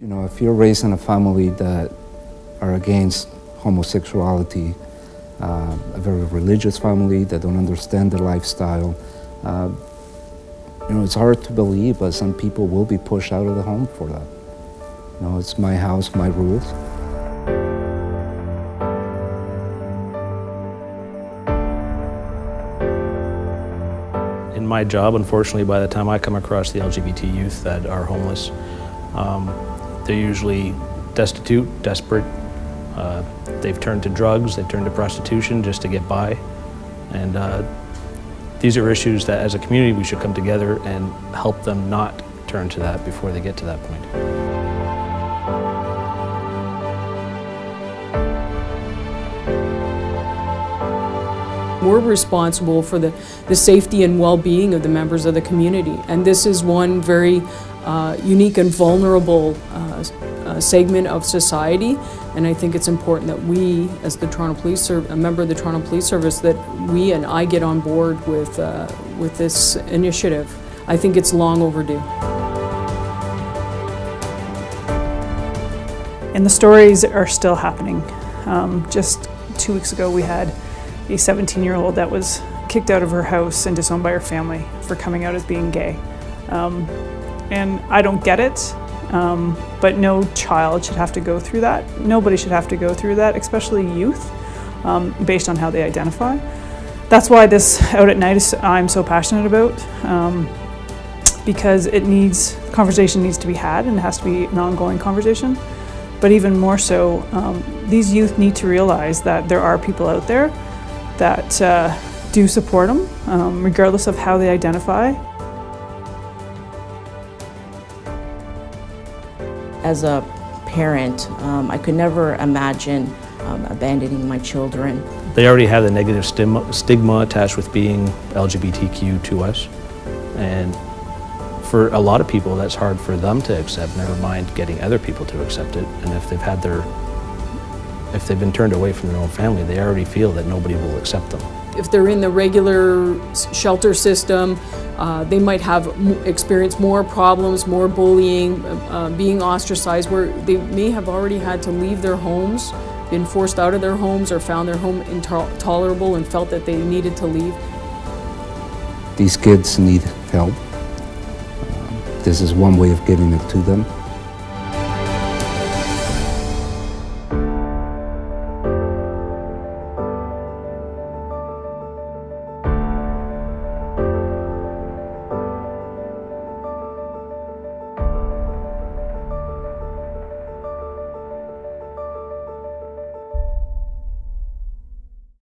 You know, if you're raised in a family that are against homosexuality, a very religious family that don't understand the lifestyle, you know, it's hard to believe, but some people will be pushed out of the home for that. You know, it's my house, my rules. In my job, unfortunately, by the time I come across the LGBT youth that are homeless, they're usually destitute, desperate. They've turned to drugs, they've turned to prostitution just to get by. And these are issues that as a community we should come together and help them not turn to that before they get to that point. We're responsible for the safety and well-being of the members of the community, and this is one very unique and vulnerable segment of society, and I think it's important that we, as the Toronto Police a member of the Toronto Police Service, that we and I get on board with this initiative. I think it's long overdue. And the stories are still happening. Just 2 weeks ago we had a 17-year-old that was kicked out of her house and disowned by her family for coming out as being gay. And I don't get it, but no child should have to go through that. Nobody should have to go through that, especially youth, based on how they identify. That's why this Out at Night I'm so passionate about, because conversation needs to be had, and it has to be an ongoing conversation. But even more so, these youth need to realize that there are people out there that do support them, regardless of how they identify. As a parent, I could never imagine abandoning my children. They already have the negative stigma attached with being LGBTQ to us. And for a lot of people, that's hard for them to accept, never mind getting other people to accept it. And if they've been turned away from their own family, they already feel that nobody will accept them. If they're in the regular shelter system, they might have experienced more problems, more bullying, being ostracized, where they may have already had to leave their homes, been forced out of their homes, or found their home intolerable and felt that they needed to leave. These kids need help. This is one way of getting it to them.